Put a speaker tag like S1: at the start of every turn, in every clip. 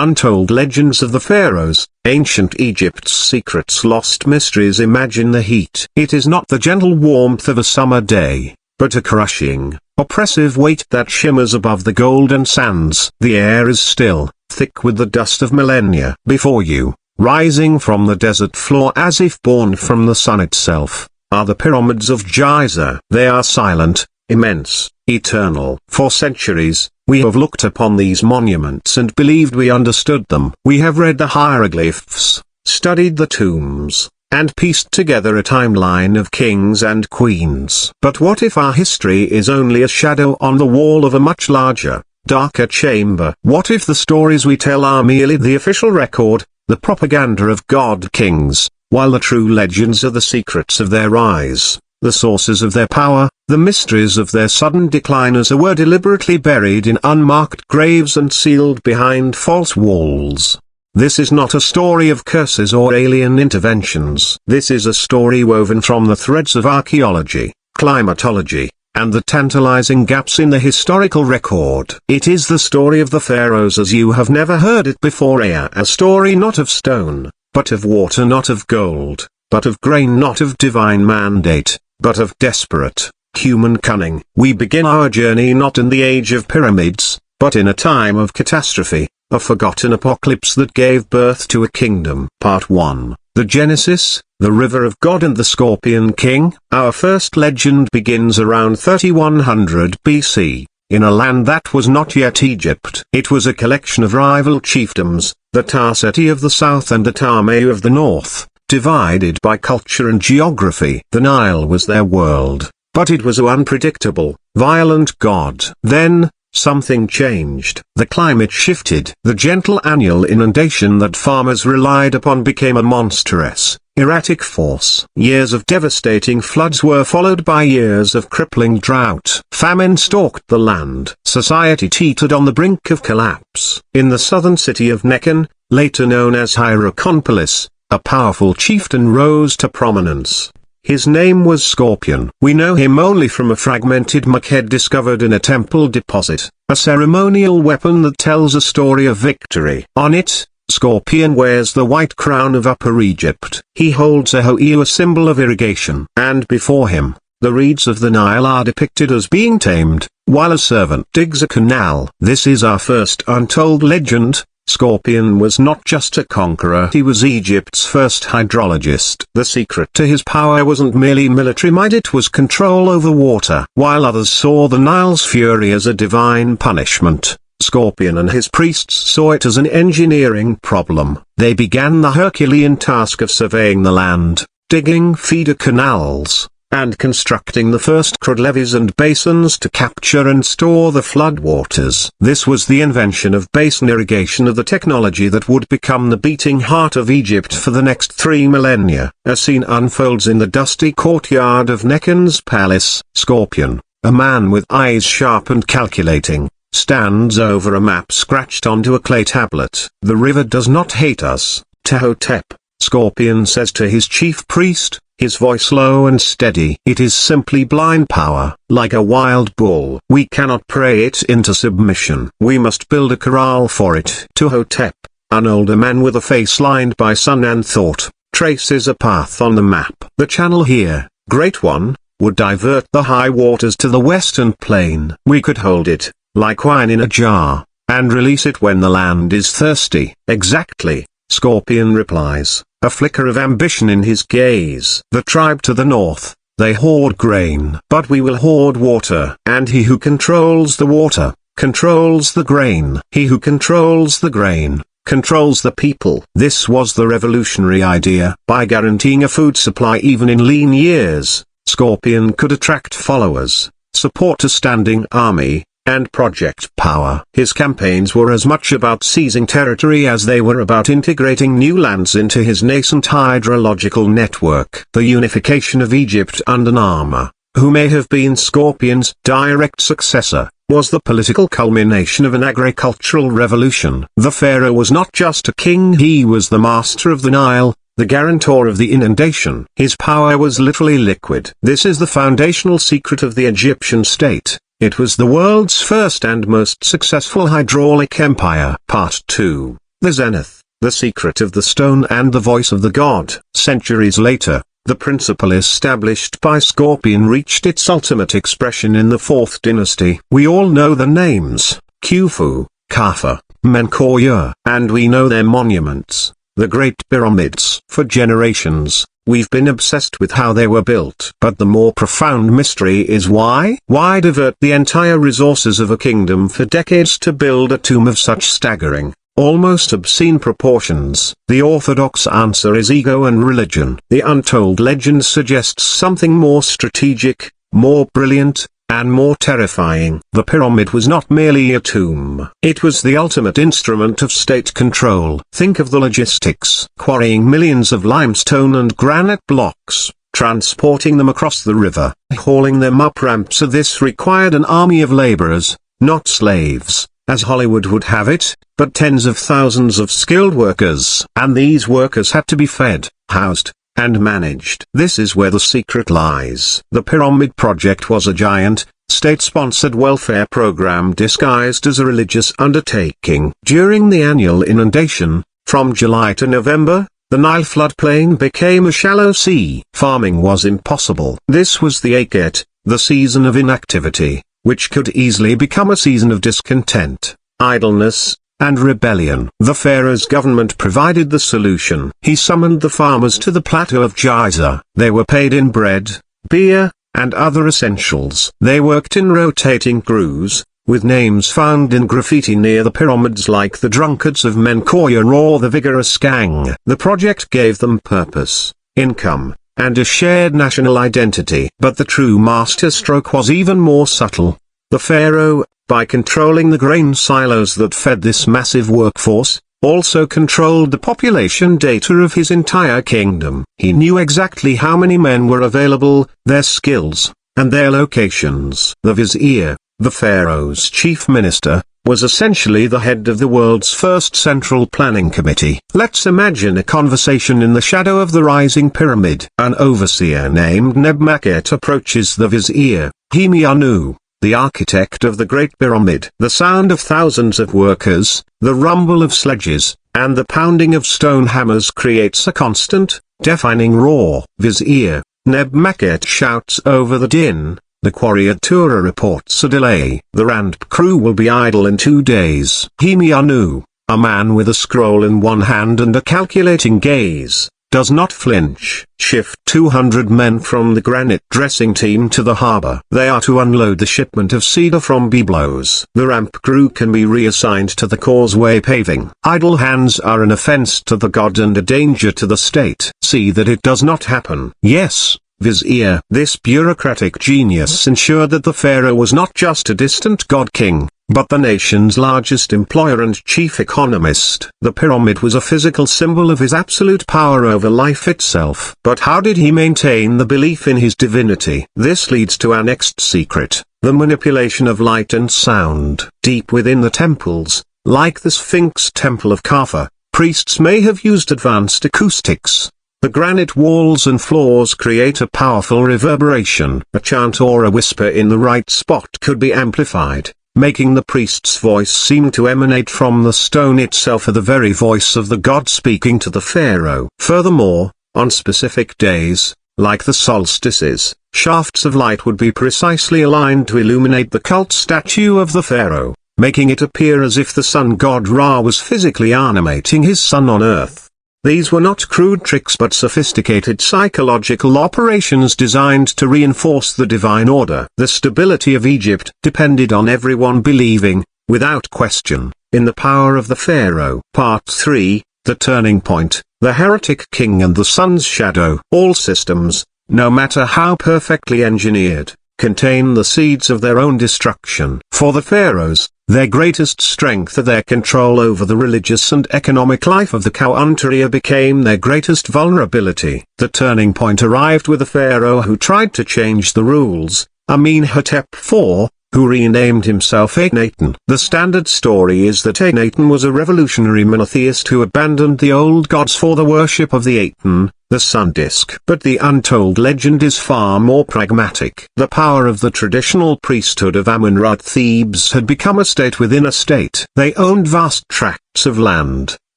S1: Untold legends of the Pharaohs, ancient Egypt's secrets, lost mysteries. Imagine the heat. It is not the gentle warmth of a summer day, but a crushing, oppressive weight that shimmers above the golden sands. The air is still, thick with the dust of millennia. Before you, rising from the desert floor as if born from the sun itself, are the pyramids of Giza. They are silent, immense, eternal. For centuries, we have looked upon these monuments and believed we understood them. We have read the hieroglyphs, studied the tombs, and pieced together a timeline of kings and queens. But what if our history is only a shadow on the wall of a much larger, darker chamber? What if the stories we tell are merely the official record, the propaganda of god-kings, while the true legends are the secrets of their rise, the sources of their power, the mysteries of their sudden decline, as were deliberately buried in unmarked graves and sealed behind false walls? This is not a story of curses or alien interventions. This is a story woven from the threads of archaeology, climatology, and the tantalizing gaps in the historical record. It is the story of the pharaohs as you have never heard it before. A story not of stone, but of water, not of gold, but of grain, not of divine mandate, but of desperate, human cunning. We begin our journey not in the age of pyramids, but in a time of catastrophe, a forgotten apocalypse that gave birth to a kingdom. Part 1. The Genesis, the River of God and the Scorpion King. Our first legend begins around 3100 BC, in a land that was not yet Egypt. It was a collection of rival chiefdoms, the Tarseti of the south and the Ptolemy of the north, divided by culture and geography. The Nile was their world, but it was an unpredictable, violent god. Then, something changed. The climate shifted. The gentle annual inundation that farmers relied upon became a monstrous, erratic force. Years of devastating floods were followed by years of crippling drought. Famine stalked the land. Society teetered on the brink of collapse. In the southern city of Nekhen, later known as Hierakonpolis, a powerful chieftain rose to prominence. His name was Scorpion. We know him only from a fragmented maquette discovered in a temple deposit, a ceremonial weapon that tells a story of victory. On it, Scorpion wears the white crown of Upper Egypt. He holds a hoe, a symbol of irrigation. And before him, the reeds of the Nile are depicted as being tamed, while a servant digs a canal. This is our first untold legend. Scorpion was not just a conqueror, he was Egypt's first hydrologist. The secret to his power wasn't merely military might, it was control over water. While others saw the Nile's fury as a divine punishment, Scorpion and his priests saw it as an engineering problem. They began the Herculean task of surveying the land, digging feeder canals, and constructing the first crude levees and basins to capture and store the floodwaters. This was the invention of basin irrigation, of the technology that would become the beating heart of Egypt for the next 3 millennia. A scene unfolds in the dusty courtyard of Nekhen's palace. Scorpion, a man with eyes sharp and calculating, stands over a map scratched onto a clay tablet. The river does not hate us, Tehotep, Scorpion says to his chief priest, his voice low and steady. It is simply blind power. Like a wild bull, we cannot pray it into submission. We must build a corral for it. Tehotep, an older man with a face lined by sun and thought, traces a path on the map. The channel here, Great One, would divert the high waters to the western plain. We could hold it, like wine in a jar, and release it when the land is thirsty. Exactly, Scorpion replies, a flicker of ambition in his gaze. The tribe to the north, they hoard grain. But we will hoard water. And he who controls the water, controls the grain. He who controls the grain, controls the people. This was the revolutionary idea. By guaranteeing a food supply even in lean years, Scorpion could attract followers, support a standing army, and project power. His campaigns were as much about seizing territory as they were about integrating new lands into his nascent hydrological network. The unification of Egypt under Narmer, who may have been Scorpion's direct successor, was the political culmination of an agricultural revolution. The pharaoh was not just a king, he was the master of the Nile, the guarantor of the inundation. His power was literally liquid. This is the foundational secret of the Egyptian state. It was the world's first and most successful hydraulic empire. Part 2. the zenith, the secret of the stone and the voice of the god. Centuries later, the principle established by Scorpion reached its ultimate expression in the 4th dynasty. We all know the names, Khufu, Kaffa, Menkaure, and we know their monuments, the Great Pyramids. For generations, we've been obsessed with how they were built. But the more profound mystery is why? Why divert the entire resources of a kingdom for decades to build a tomb of such staggering, almost obscene proportions? The orthodox answer is ego and religion. The Untold legend suggests something more strategic, more brilliant, and more terrifying. The pyramid was not merely a tomb. It was the ultimate instrument of state control. Think of the logistics. Quarrying millions of limestone and granite blocks, transporting them across the river, hauling them up ramps. This required an army of laborers, not slaves, as Hollywood would have it, but tens of thousands of skilled workers. And these workers had to be fed, housed, and managed. This is where the secret lies. The Pyramid Project was a giant, state-sponsored welfare program disguised as a religious undertaking. During the annual inundation, from July to November, the Nile floodplain became a shallow sea. Farming was impossible. This was the Aket, the season of inactivity, which could easily become a season of discontent, idleness, and rebellion. The Pharaoh's government provided the solution. He summoned the farmers to the plateau of Giza. They were paid in bread, beer, and other essentials. They worked in rotating crews, with names found in graffiti near the pyramids like the drunkards of Menkaure or the vigorous gang. The project gave them purpose, income, and a shared national identity. But the true masterstroke was even more subtle. The pharaoh, by controlling the grain silos that fed this massive workforce, also controlled the population data of his entire kingdom. He knew exactly how many men were available, their skills, and their locations. The vizier, the pharaoh's chief minister, was essentially the head of the world's first central planning committee. Let's imagine a conversation in the shadow of the rising pyramid. An overseer named Nebmaket approaches the vizier, Hemianu, the architect of the Great Pyramid. The sound of thousands of workers, the rumble of sledges, and the pounding of stone hammers creates a constant, deafening roar. Vizier, Nebmaket shouts over the din. The Quarriatura reports a delay. The ramp crew will be idle in 2 days. Hemianu, a man with a scroll in one hand and a calculating gaze, does not flinch. Shift 200 men from the granite dressing team to the harbor. They are to unload the shipment of cedar from Byblos. The ramp crew can be reassigned to the causeway paving. Idle hands are an offense to the god and a danger to the state. See that it does not happen. Yes, vizier. This bureaucratic genius ensured that the pharaoh was not just a distant god-king, but the nation's largest employer and chief economist. The pyramid was a physical symbol of his absolute power over life itself. But how did he maintain the belief in his divinity? This leads to our next secret, the manipulation of light and sound. Deep within the temples, like the Sphinx Temple of Kaffa, priests may have used advanced acoustics. The granite walls and floors create a powerful reverberation. A chant or a whisper in the right spot could be amplified, making the priest's voice seem to emanate from the stone itself, or the very voice of the god speaking to the pharaoh. Furthermore, on specific days, like the solstices, shafts of light would be precisely aligned to illuminate the cult statue of the pharaoh, making it appear as if the sun god Ra was physically animating his son on earth. These were not crude tricks but sophisticated psychological operations designed to reinforce the divine order. The stability of Egypt depended on everyone believing, without question, in the power of the pharaoh. Part 3, The Turning Point, the Heretic King and the Sun's Shadow. All systems, no matter how perfectly engineered, contain the seeds of their own destruction. For the pharaohs, their greatest strength of their control over the religious and economic life of the country became their greatest vulnerability. The turning point arrived with a pharaoh who tried to change the rules, Amenhotep IV, who renamed himself Akhenaten. The standard story is that Akhenaten was a revolutionary monotheist who abandoned the old gods for the worship of the Aten, the sun disk. But the Untold legend is far more pragmatic. The power of the traditional priesthood of Amun-Ra Thebes had become a state within a state. They owned vast tracts of land,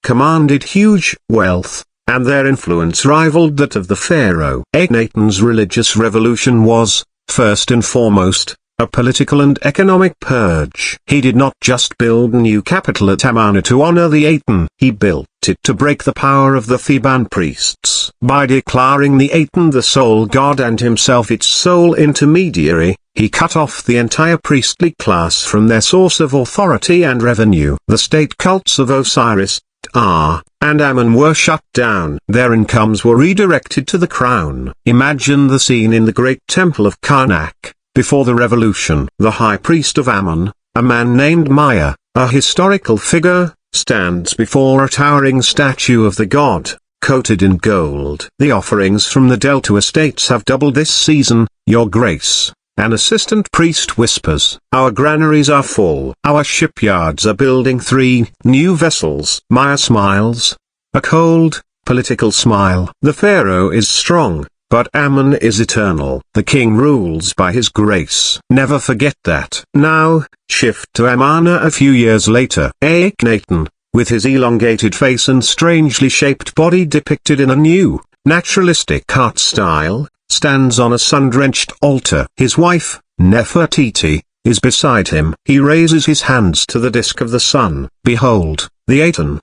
S1: commanded huge wealth, and their influence rivaled that of the pharaoh. Akhenaten's religious revolution was, first and foremost, a political and economic purge. He did not just build a new capital at Amarna to honor the Aten, he built it to break the power of the Theban priests. By declaring the Aten the sole god and himself its sole intermediary, he cut off the entire priestly class from their source of authority and revenue. The state cults of Osiris, Ra, and Ammon were shut down. Their incomes were redirected to the crown. Imagine the scene in the great temple of Karnak. Before the revolution, the high priest of Ammon, a man named Maya, a historical figure, stands before a towering statue of the god, coated in gold. The offerings from the Delta estates have doubled this season, Your Grace. An assistant priest whispers, our granaries are full. Our shipyards are building 3 new vessels. Maya smiles. A cold, political smile. The pharaoh is strong, but Ammon is eternal. The king rules by his grace. Never forget that. Now, shift to Amarna a few years later. Akhenaten, with his elongated face and strangely shaped body depicted in a new, naturalistic art style, stands on a sun-drenched altar. His wife, Nefertiti, is beside him. He raises his hands to the disk of the sun. Behold, the Aten.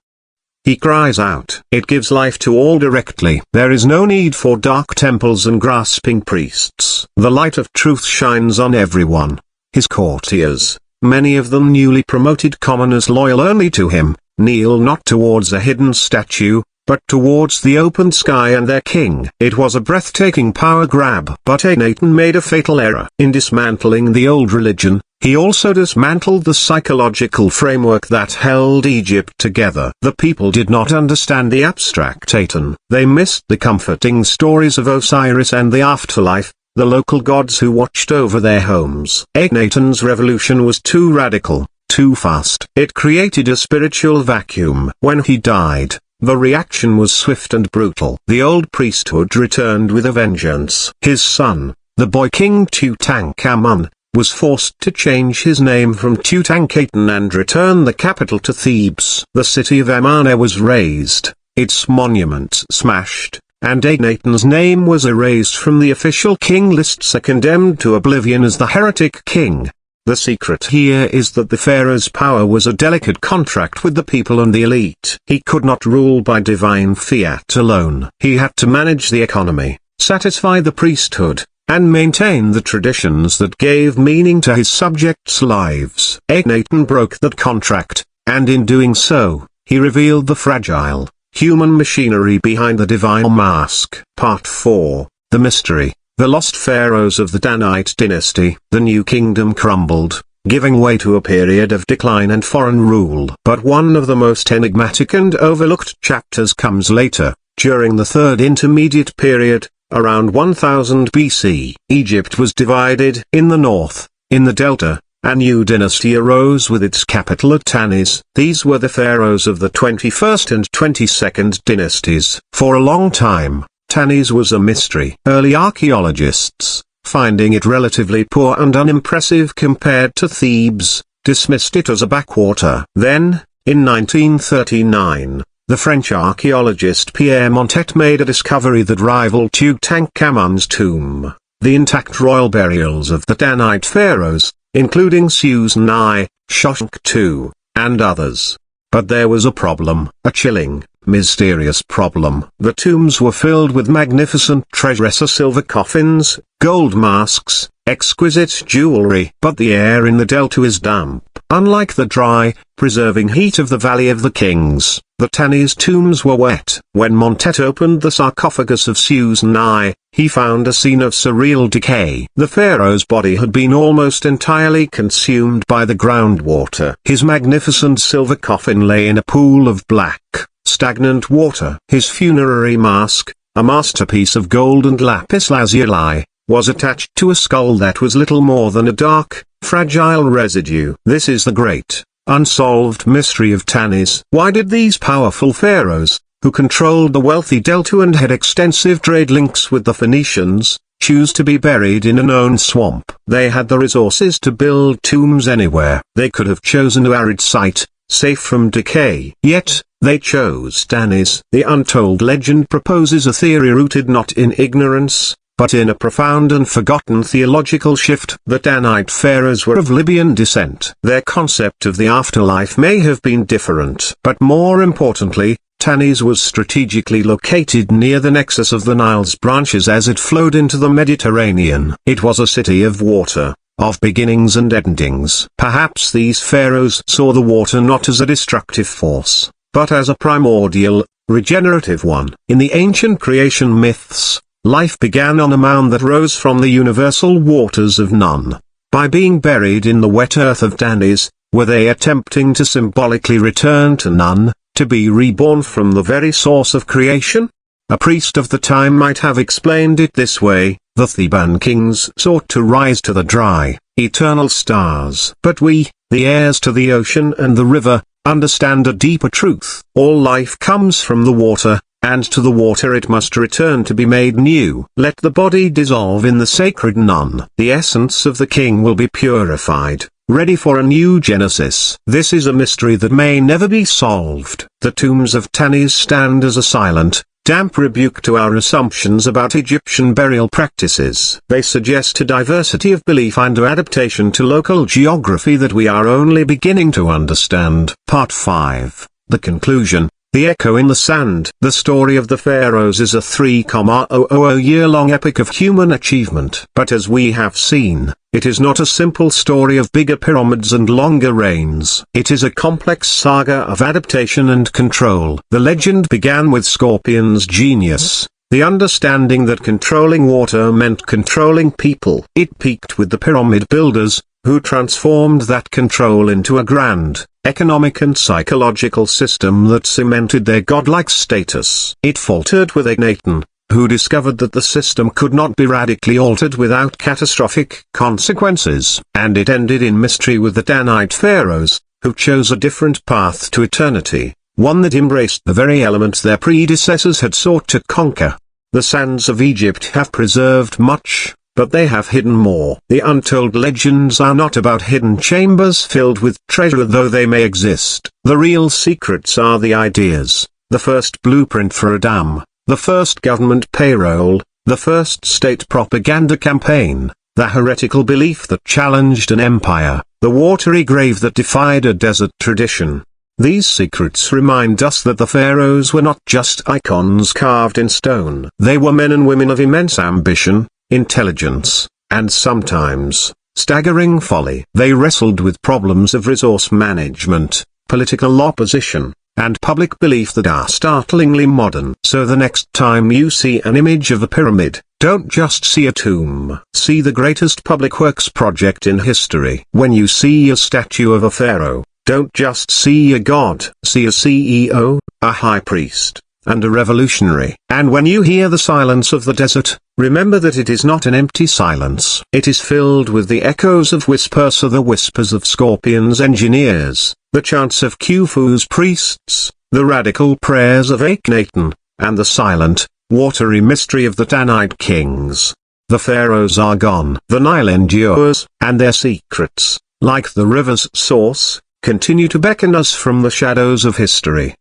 S1: He cries out. It gives life to all directly. There is no need for dark temples and grasping priests. The light of truth shines on everyone. His courtiers, many of them newly promoted commoners loyal only to him, kneel not towards a hidden statue, but towards the open sky and their king. It was a breathtaking power grab. But Akhenaten made a fatal error. In dismantling the old religion, he also dismantled the psychological framework that held Egypt together. The people did not understand the abstract Aten. They missed the comforting stories of Osiris and the afterlife, the local gods who watched over their homes. Akhenaten's revolution was too radical, too fast. It created a spiritual vacuum. When he died, the reaction was swift and brutal. The old priesthood returned with a vengeance. His son, the boy king Tutankhamun, was forced to change his name from Tutankhaten and return the capital to Thebes. The city of Amarna was razed, its monuments smashed, and Akhenaten's name was erased from the official king lists, condemned to oblivion as the heretic king. The secret here is that the pharaoh's power was a delicate contract with the people and the elite. He could not rule by divine fiat alone. He had to manage the economy, satisfy the priesthood, and maintain the traditions that gave meaning to his subjects' lives. Akhenaten broke that contract, and in doing so, he revealed the fragile, human machinery behind the divine mask. Part 4, The Mystery. The lost pharaohs of the Danite dynasty. The new kingdom crumbled, giving way to a period of decline and foreign rule. But one of the most enigmatic and overlooked chapters comes later, during the third intermediate period, around 1000 BC. Egypt was divided. In the north, in the delta, a new dynasty arose with its capital at Tanis. These were the pharaohs of the 21st and 22nd dynasties. For a long time, Tanis was a mystery. Early archaeologists, finding it relatively poor and unimpressive compared to Thebes, dismissed it as a backwater. Then, in 1939, the French archaeologist Pierre Montet made a discovery that rivaled Tutankhamun's tomb. The intact royal burials of the Danite pharaohs, including Susan I, Shoshenq II, and others. But there was a problem, a chilling, mysterious problem. The tombs were filled with magnificent treasures, silver coffins, gold masks, exquisite jewelry. But the air in the delta is damp. Unlike the dry, preserving heat of the Valley of the Kings, the Tanis tombs were wet. When Montet opened the sarcophagus of Susan I, he found a scene of surreal decay. The pharaoh's body had been almost entirely consumed by the groundwater. His magnificent silver coffin lay in a pool of black, stagnant water. His funerary mask, a masterpiece of gold and lapis lazuli, was attached to a skull that was little more than a dark, fragile residue. This is the great, unsolved mystery of Tanis. Why did these powerful pharaohs, who controlled the wealthy delta and had extensive trade links with the Phoenicians, choose to be buried in a known swamp? They had the resources to build tombs anywhere. They could have chosen an arid site, safe from decay. Yet, they chose Tanis. The Untold legend proposes a theory rooted not in ignorance, but in a profound and forgotten theological shift. The Danite pharaohs were of Libyan descent. Their concept of the afterlife may have been different. But more importantly, Tanis was strategically located near the nexus of the Nile's branches as it flowed into the Mediterranean. It was a city of water, of beginnings and endings. Perhaps these pharaohs saw the water not as a destructive force, but as a primordial, regenerative one. In the ancient creation myths, life began on a mound that rose from the universal waters of Nun. By being buried in the wet earth of Tanis, were they attempting to symbolically return to Nun, to be reborn from the very source of creation? A priest of the time might have explained it this way: the Theban kings sought to rise to the dry, eternal stars. But we, the heirs to the ocean and the river, understand a deeper truth. All life comes from the water, and to the water it must return to be made new. Let the body dissolve in the sacred Nun. The essence of the king will be purified, ready for a new genesis. This is a mystery that may never be solved. The tombs of Tanis stand as a silent, damp rebuke to our assumptions about Egyptian burial practices. They suggest a diversity of belief and adaptation to local geography that we are only beginning to understand. Part 5. The conclusion. The Echo in the Sand. The story of the Pharaohs is a 3,000-year-long epic of human achievement. But as we have seen, it is not a simple story of bigger pyramids and longer reigns. It is a complex saga of adaptation and control. The legend began with Scorpion's genius, the understanding that controlling water meant controlling people. It peaked with the pyramid builders, who transformed that control into a grand, economic and psychological system that cemented their godlike status. It faltered with Akhenaten, who discovered that the system could not be radically altered without catastrophic consequences. And it ended in mystery with the Danite pharaohs, who chose a different path to eternity, one that embraced the very elements their predecessors had sought to conquer. The sands of Egypt have preserved much, but they have hidden more. The untold legends are not about hidden chambers filled with treasure, though they may exist. The real secrets are the ideas, the first blueprint for a dam, the first government payroll, the first state propaganda campaign, the heretical belief that challenged an empire, the watery grave that defied a desert tradition. These secrets remind us that the pharaohs were not just icons carved in stone. They were men and women of immense ambition, intelligence, and sometimes, staggering folly. They wrestled with problems of resource management, political opposition, and public belief that are startlingly modern. So the next time you see an image of a pyramid, don't just see a tomb. See the greatest public works project in history. When you see a statue of a pharaoh, don't just see a god. See a CEO, a high priest, and a revolutionary. And when you hear the silence of the desert, remember that it is not an empty silence. It is filled with the echoes of whispers, the whispers of Scorpion's engineers, the chants of Khufu's priests, the radical prayers of Akhenaten, and the silent, watery mystery of the Danite kings. The pharaohs are gone. The Nile endures, and their secrets, like the river's source, continue to beckon us from the shadows of history.